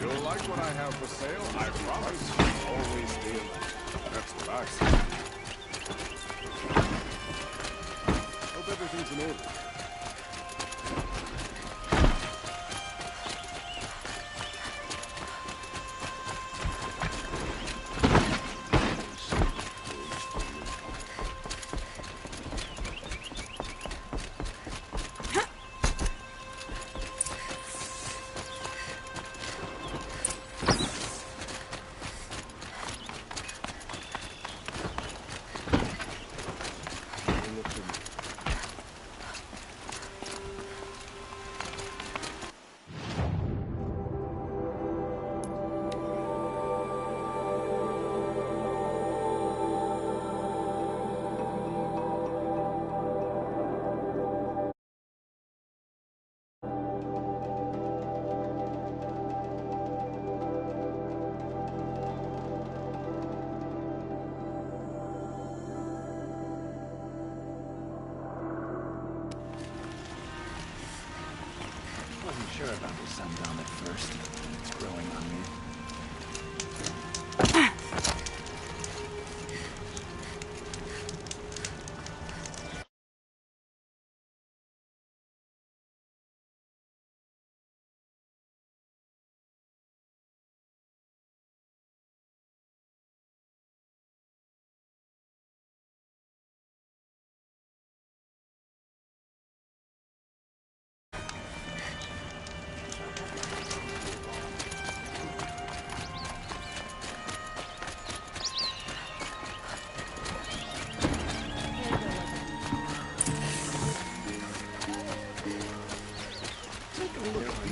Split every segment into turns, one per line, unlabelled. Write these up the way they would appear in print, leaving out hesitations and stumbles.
You'll like what I have for sale, I promise. Always deal. That's what I say. Hope everything's in order.
Wasn't sure about the sundown at first. It's growing on me.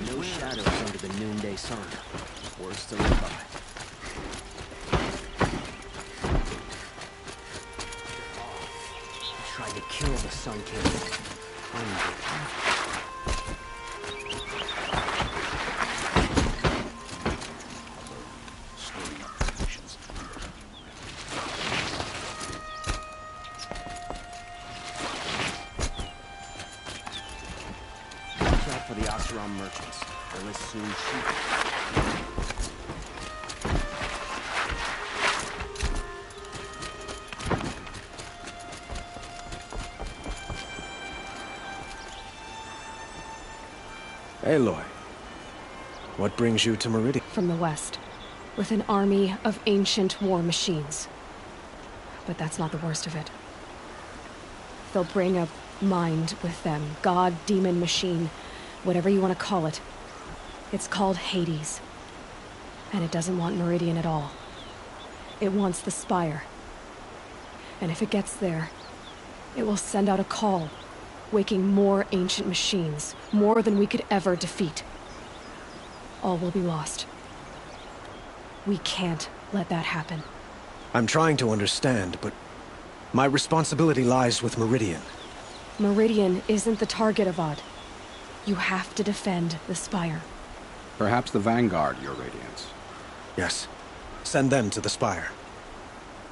No shadows under the noonday sun. Worse to live by. I tried to kill the Sun King. For the Oseram merchants. They'll as soon shoot.
Aloy, what brings you to Meridian?
From the west, with an army of ancient war machines. But that's not the worst of it. They'll bring a mind with them, god, demon, machine. Whatever you want to call it. It's called Hades. And it doesn't want Meridian at all. It wants the Spire. And if it gets there, it will send out a call, waking more ancient machines, more than we could ever defeat. All will be lost. We can't let that happen.
I'm trying to understand, but my responsibility lies with Meridian.
Meridian isn't the target, Avad. You have to defend the Spire.
Perhaps the Vanguard, Your Radiance.
Yes. Send them to the Spire.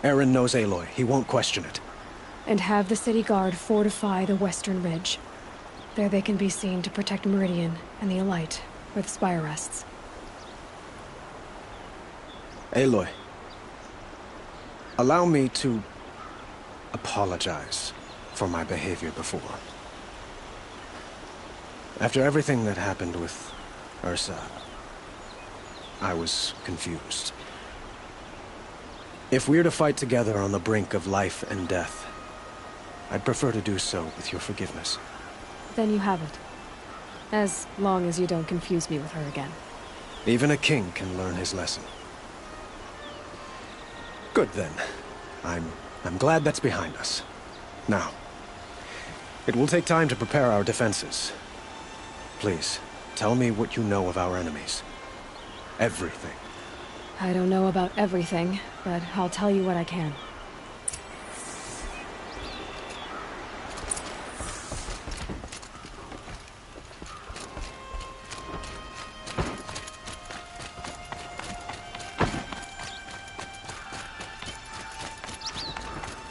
Eren knows Aloy. He won't question it.
And have the city guard fortify the western ridge. There they can be seen to protect Meridian and the Elite, where the Spire rests.
Aloy, allow me to apologize for my behavior before. After everything that happened with Ursa, I was confused. If we're to fight together on the brink of life and death, I'd prefer to do so with your forgiveness.
Then you have it. As long as you don't confuse me with her again.
Even a king can learn his lesson. Good then. I'm glad that's behind us. Now, it will take time to prepare our defenses. Please, tell me what you know of our enemies. Everything.
I don't know about everything, but I'll tell you what I can.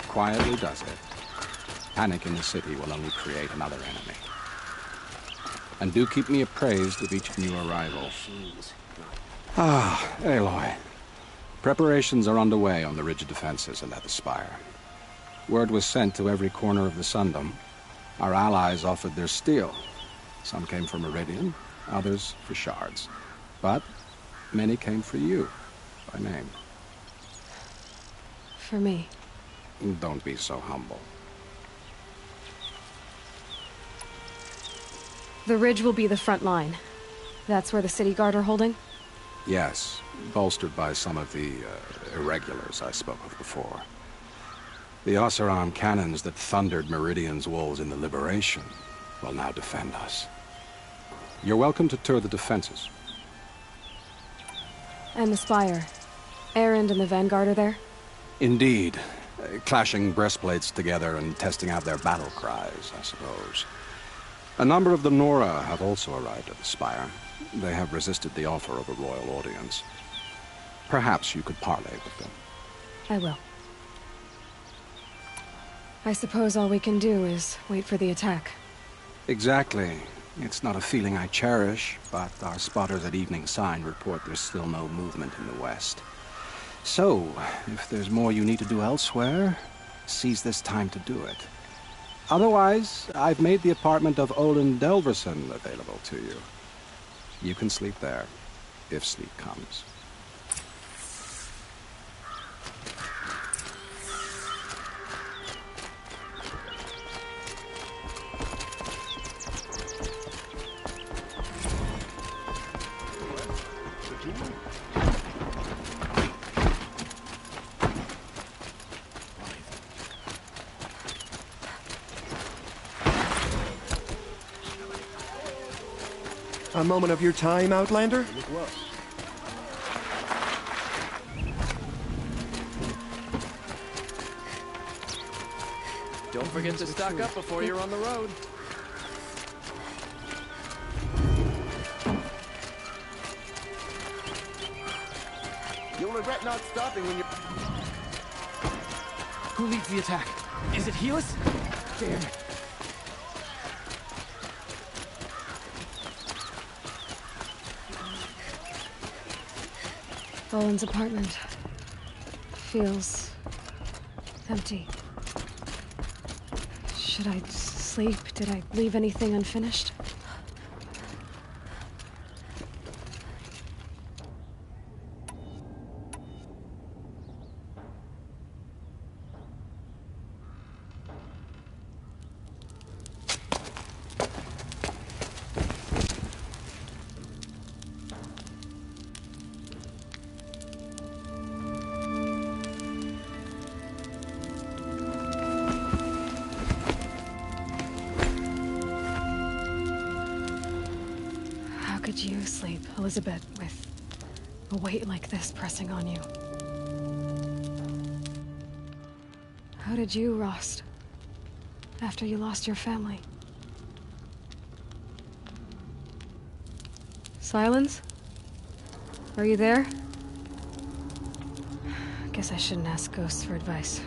Quietly does it. Panic in the city will only create another enemy. And do keep me appraised of each new arrival. Ah, Aloy. Preparations are underway on the ridge defenses and at the spire. Word was sent to every corner of the Sundom. Our allies offered their steel. Some came for Meridian, others for shards. But many came for you, by name.
For me.
Don't be so humble.
The ridge will be the front line. That's where the city guard are holding?
Yes, bolstered by some of the irregulars I spoke of before. The Oseram cannons that thundered Meridian's walls in the Liberation will now defend us. You're welcome to tour the defenses.
And the spire. Erend and the Vanguard are there?
Indeed. Clashing breastplates together and testing out their battle cries, I suppose. A number of the Nora have also arrived at the spire. They have resisted the offer of a royal audience. Perhaps you could parley with them.
I will. I suppose all we can do is wait for the attack.
Exactly. It's not a feeling I cherish, but our spotters at Evening Sign report there's still no movement in the west. So, if there's more you need to do elsewhere, seize this time to do it. Otherwise, I've made the apartment of Olin Delverson available to you. You can sleep there, if sleep comes.
A moment of your time, Outlander?
Don't forget to stock up before you're on the road.
You'll regret not stopping when you're...
Who leads the attack? Is it Helis? Damn it.
Olin's apartment feels empty. Should I sleep? Did I leave anything unfinished? How could you sleep, Elizabeth, with a weight like this pressing on you? How did you, Rost, after you lost your family? Silence? Are you there? Guess I shouldn't ask ghosts for advice.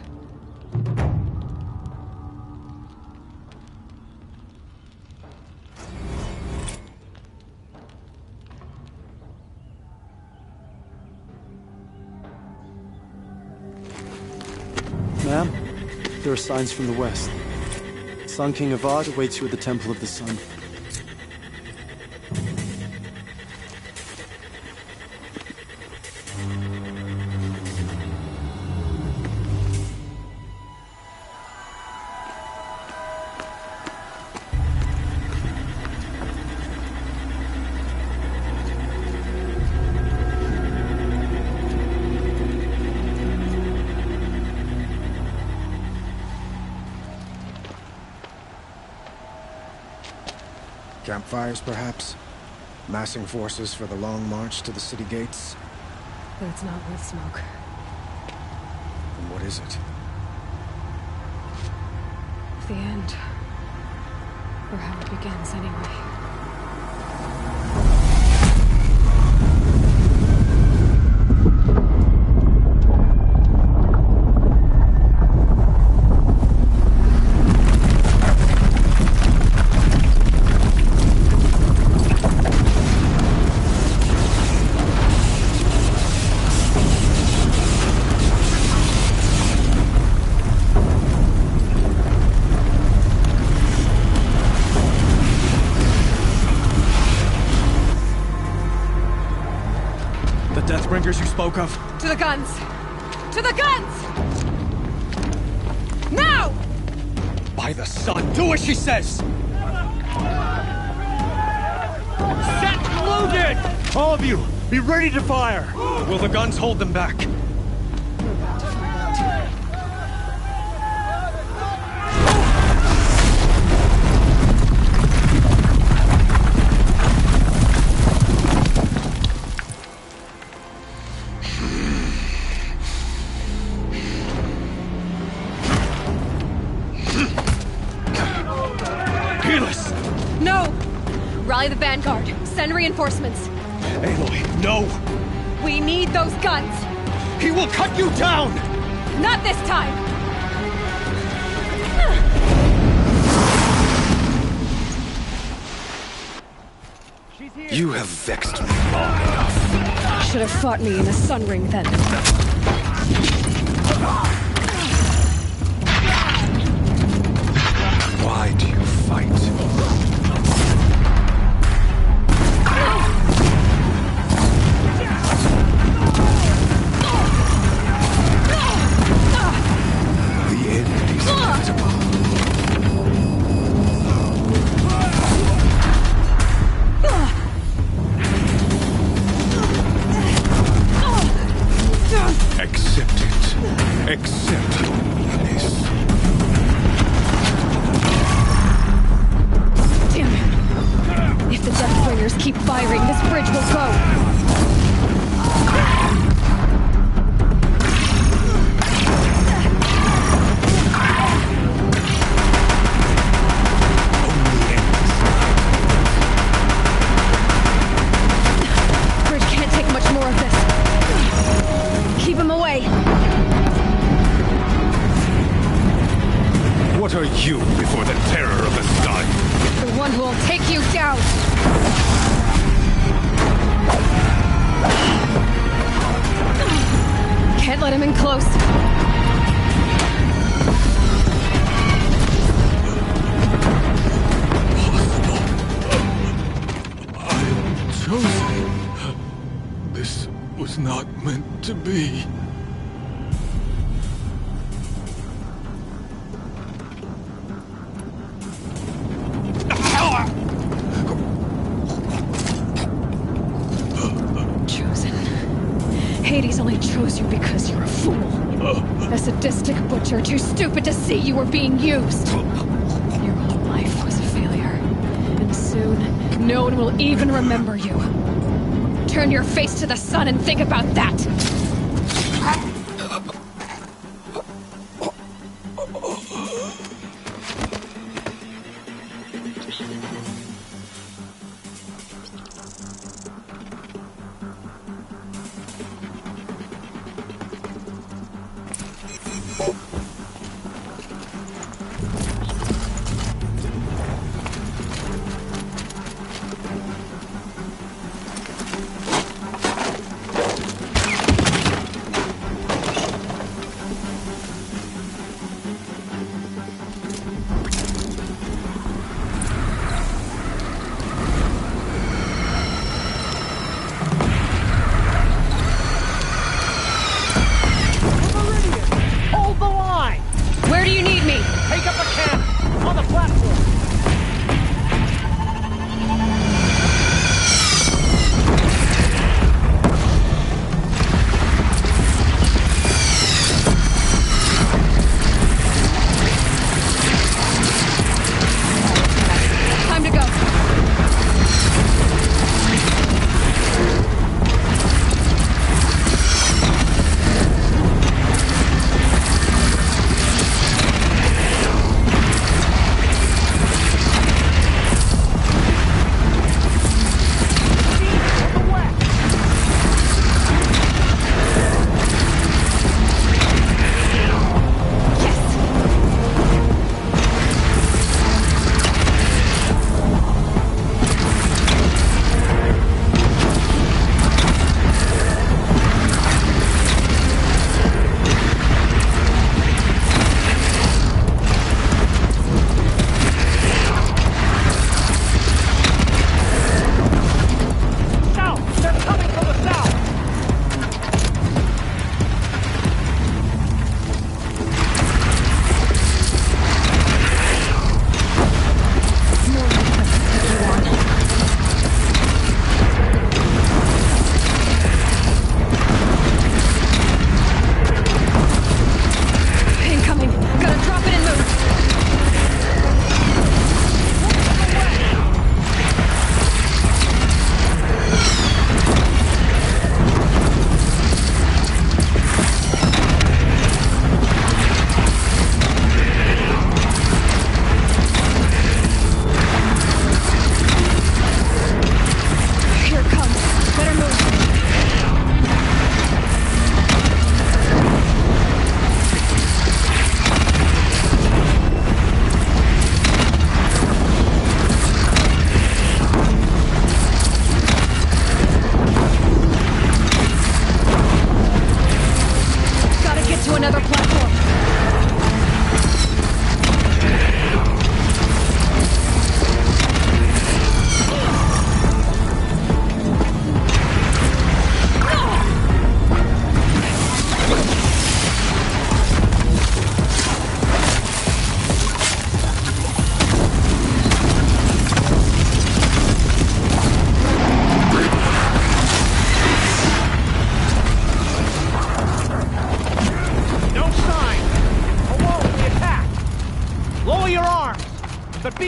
Ma'am, there are signs from the west. Sun King Avad awaits you at the Temple of the Sun.
Campfires, perhaps? Massing forces for the long march to the city gates?
But it's not with smoke.
And what is it?
The end. Or how it begins, anyway.
Deathbringers you spoke of?
To the guns! To the guns! Now!
By the sun, do as she says! Set loaded! All of you, be ready to fire! Will the guns hold them back?
No! Rally the vanguard. Send reinforcements.
Aloy, no!
We need those guns!
He will cut you down!
Not this time!
You have vexed me long enough.
Should have fought me in the Sun Ring then.
Why do you fight? The end is inevitable. Accept it. Accept your weakness.
Damn it. If the Deathbringers keep firing, this bridge will go. Bridge can't take much more of this. Keep him away.
What are you before the terror of the sky?
The one who will take you down. Can't let him in close.
Chosen. This was not meant to be.
Chosen. Hades only chose you because you're a fool. A sadistic butcher too stupid to see you were being used. Your whole life was a failure. And soon, no one will even remember you. Turn your face to the sun and think about that!
Hold the line!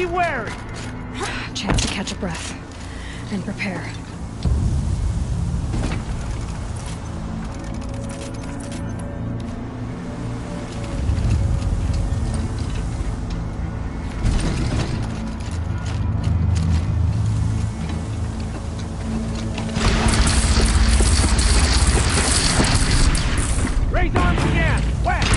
Be wary!
Chance to catch a breath and prepare.
Raise arms again! West!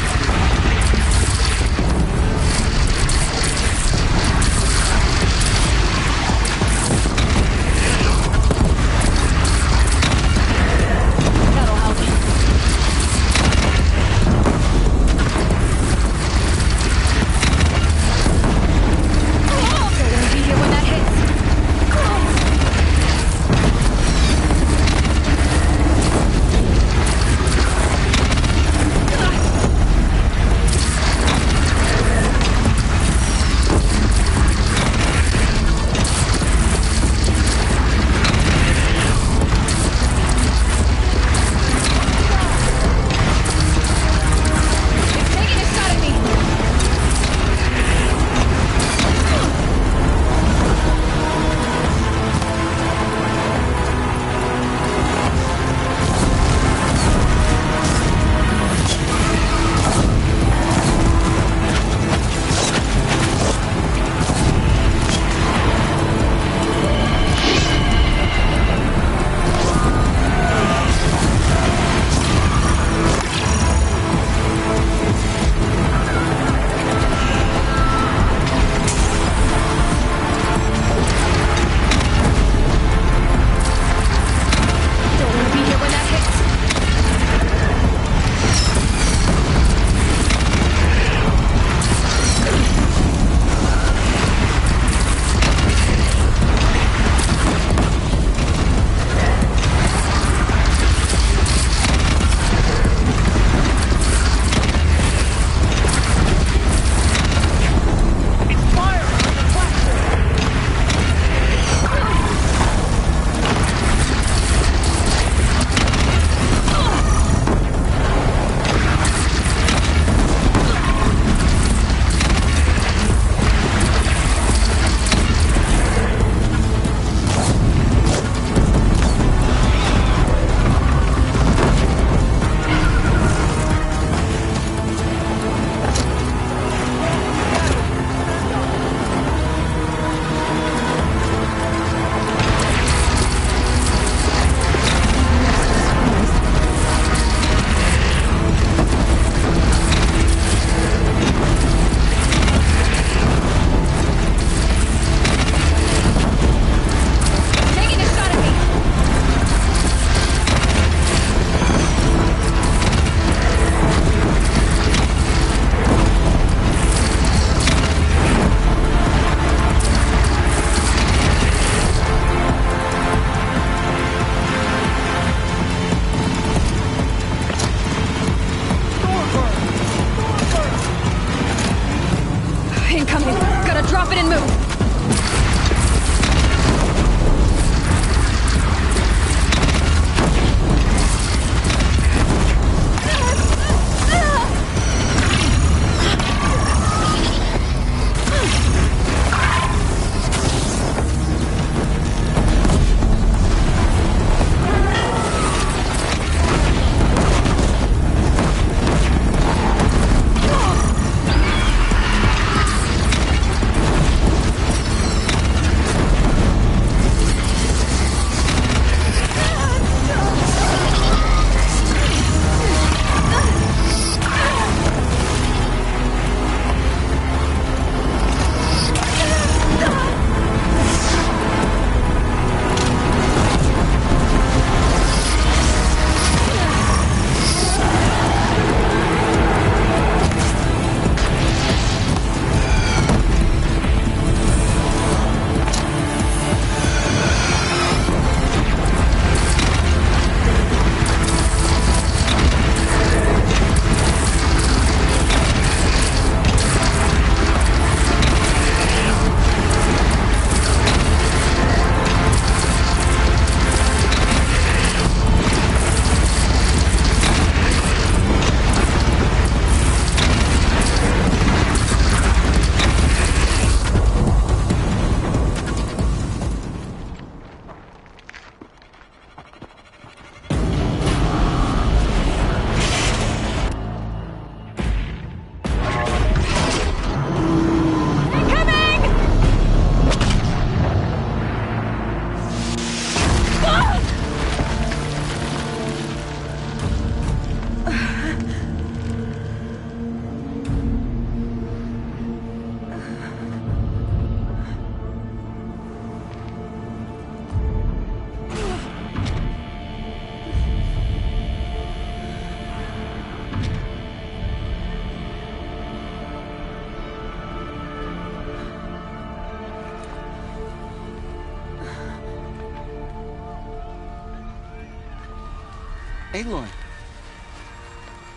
Aloy!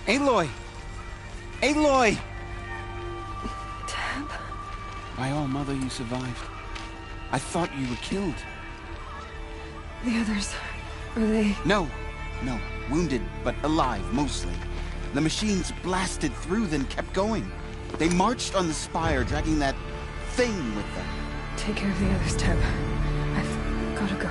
Aloy! Aloy!
Teb?
My own mother, you survived. I thought you were killed.
The others, are they...
No. Wounded, but alive, mostly. The machines blasted through, then kept going. They marched on the spire, dragging that thing with them.
Take care of the others, Teb. I've gotta go.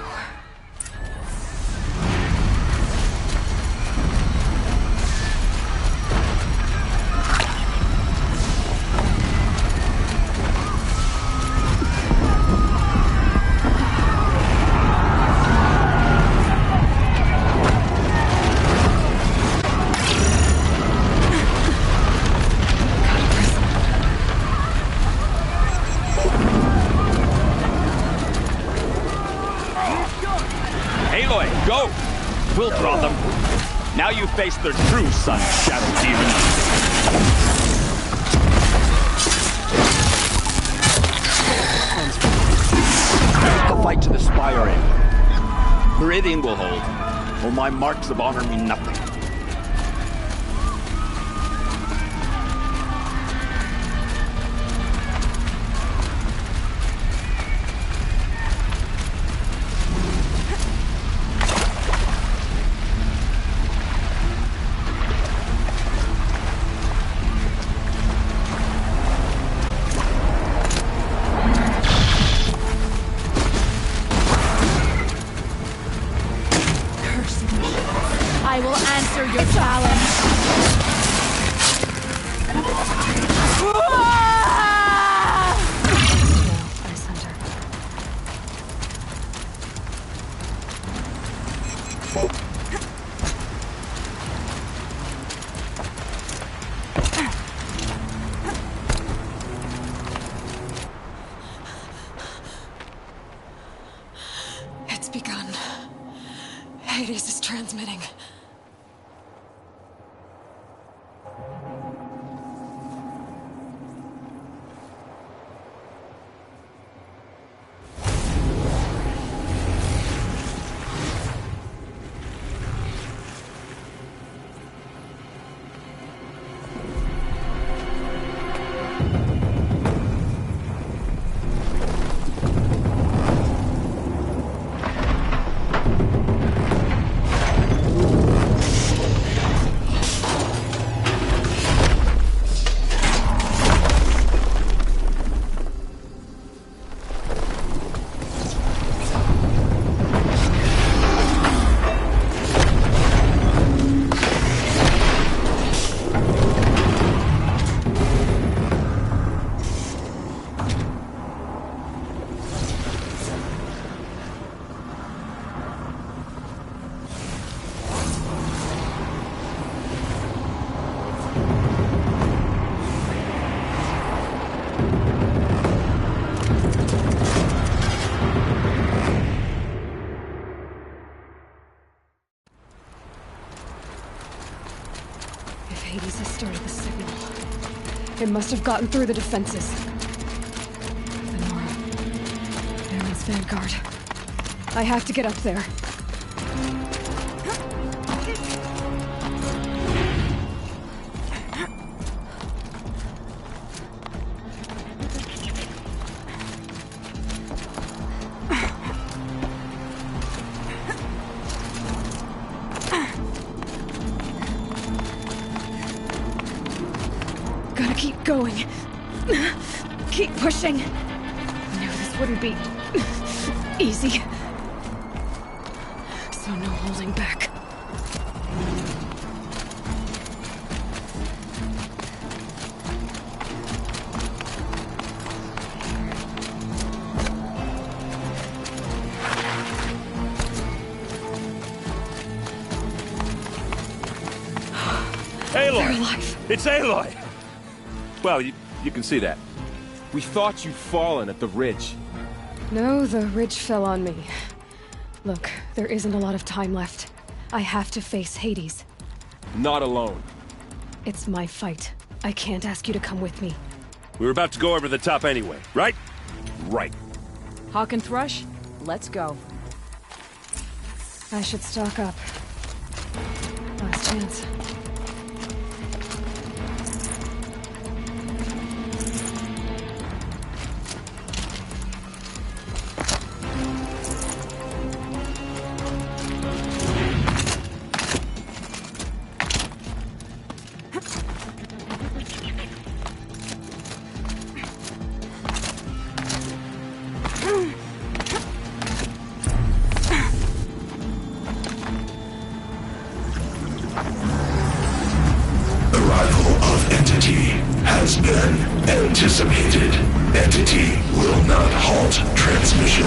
Go! We'll draw them. Now you face their true son, Shadow Demon. The fight to the spire end. Meridian will hold, or my marks of honor mean nothing.
I will answer your challenge.
I sent her.
It's begun. Hades is transmitting.
Hades has started the signal. It must have gotten through the defenses. The Nora. Baron's vanguard. I have to get up there. Gotta keep going. Keep pushing. I knew this wouldn't be easy. So no holding back.
Aloy!
They're alive.
It's Aloy! Well, you can see that.
We thought you'd fallen at the ridge.
No, the ridge fell on me. Look, there isn't a lot of time left. I have to face Hades.
Not alone.
It's my fight. I can't ask you to come with me.
We were about to go over the top anyway, right? Right.
Hawk and Thrush, let's go.
I should stock up. chance.
Arrival of Entity has been anticipated. Entity will not halt transmission.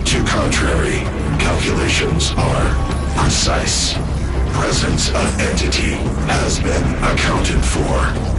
To contrary, calculations are precise. Presence of Entity has been accounted for.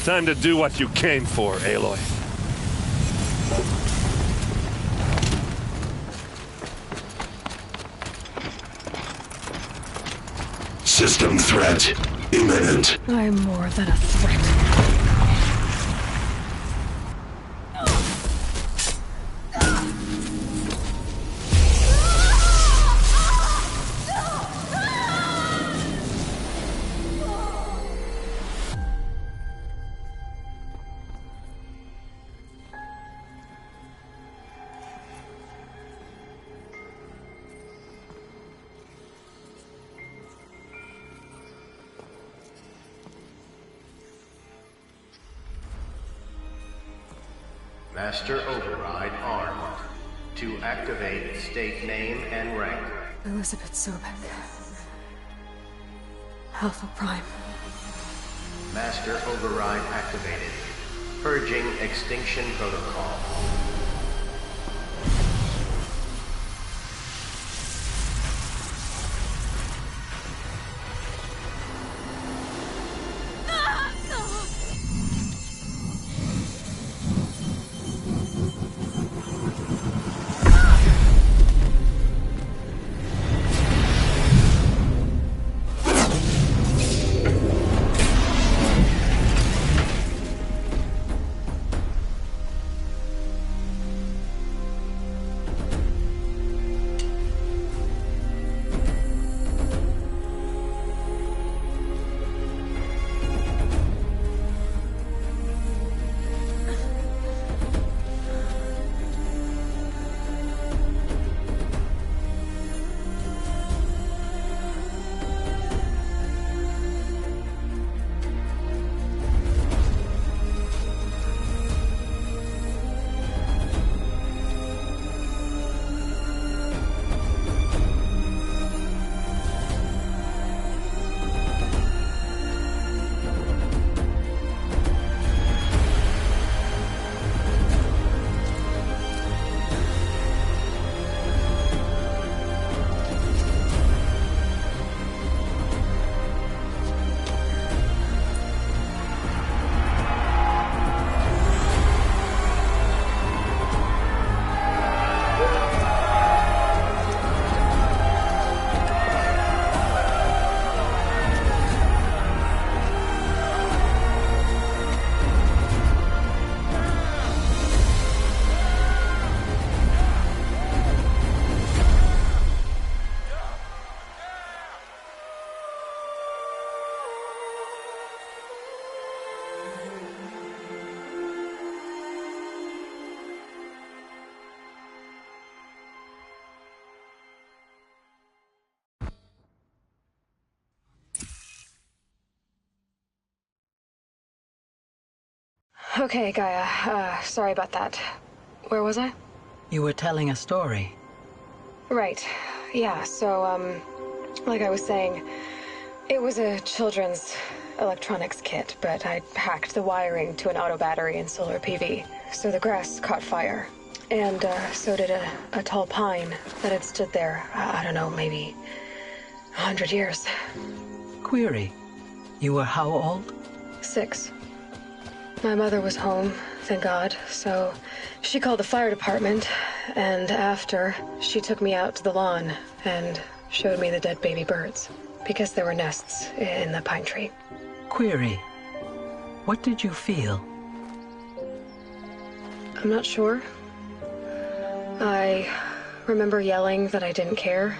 Time to do what you came for, Aloy.
System threat imminent.
I'm more than a threat.
Master Override armed. To activate, state name and rank.
Elizabeth Sobek. Alpha Prime.
Master Override activated. Purging Extinction Protocol.
Okay, Gaia. Sorry about that. Where was I?
You were telling a story.
Right. Yeah, so, like I was saying, it was a children's electronics kit, but I hacked the wiring to an auto battery and solar PV. So the grass caught fire. And, so did a tall pine that had stood there, I don't know, maybe 100 years.
Query. You were how old?
6. My mother was home, thank God, so she called the fire department, and after, she took me out to the lawn and showed me the dead baby birds, because there were nests in the pine tree.
Query. What did you feel?
I'm not sure. I remember yelling that I didn't care,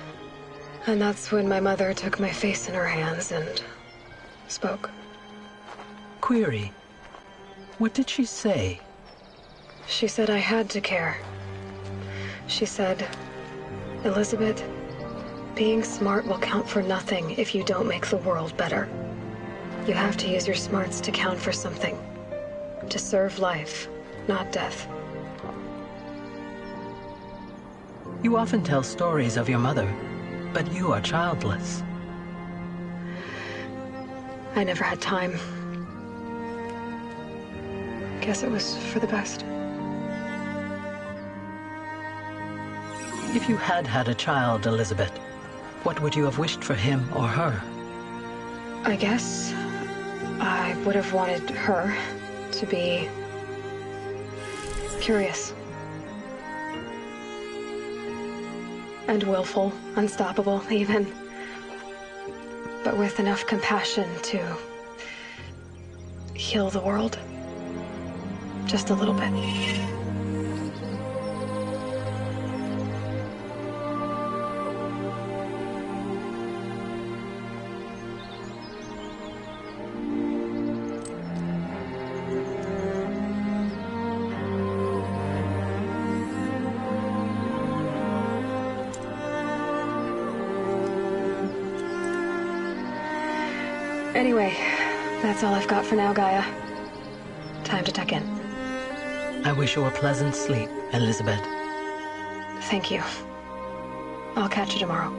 and that's when my mother took my face in her hands and spoke.
Query. What did she say?
She said I had to care. She said, Elizabeth, being smart will count for nothing if you don't make the world better. You have to use your smarts to count for something. To serve life, not death.
You often tell stories of your mother, but you are childless.
I never had time. Guess it was for the best.
If you had had a child, Elizabeth, what would you have wished for him or her?
I guess I would have wanted her to be curious. And willful, unstoppable, even. But with enough compassion to heal the world. Just a little bit. Anyway, that's all I've got for now, Gaia. Time to tuck in.
I wish you a pleasant sleep, Elizabeth.
Thank you. I'll catch you tomorrow.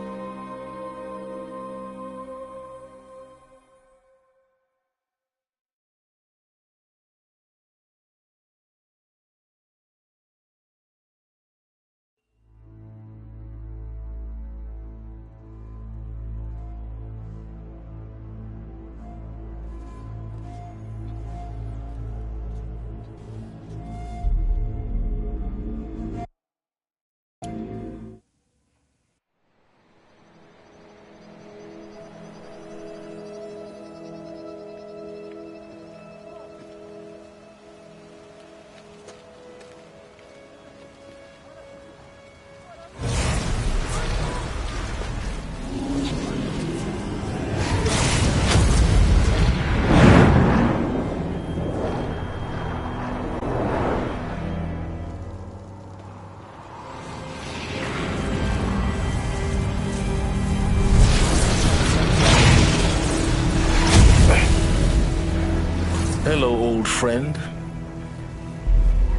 Hello, old friend.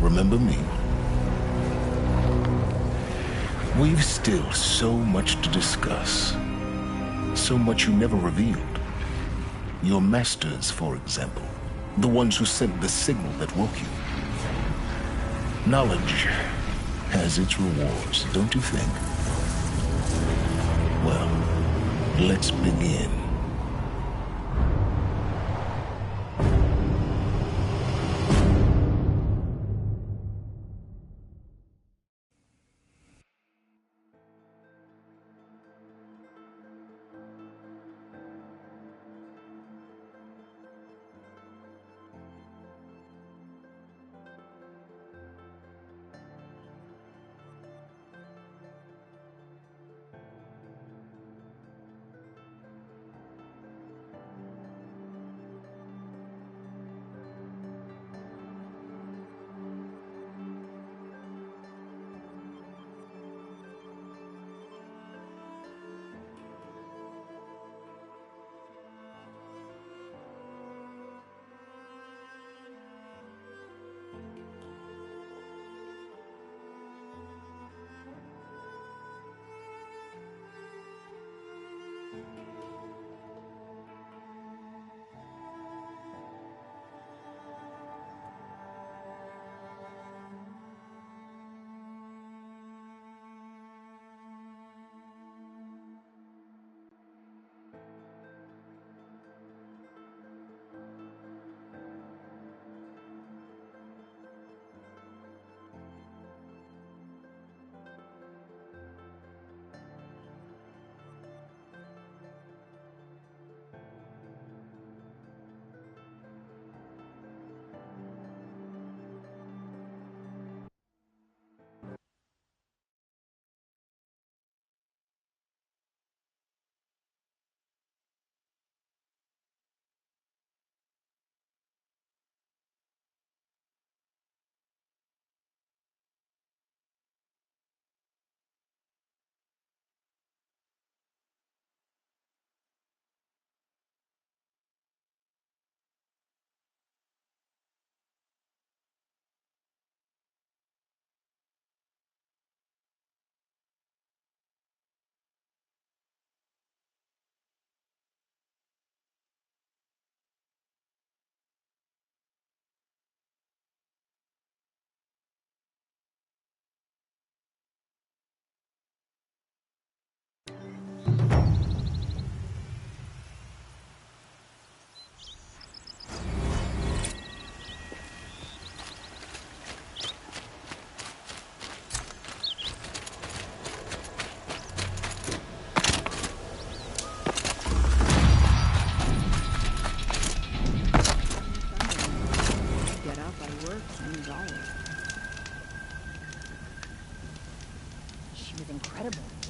Remember me? We've still so much to discuss. So much you never revealed. Your masters, for example. The ones who sent the signal that woke you. Knowledge has its rewards, don't you think? Well, let's begin.
She was incredible.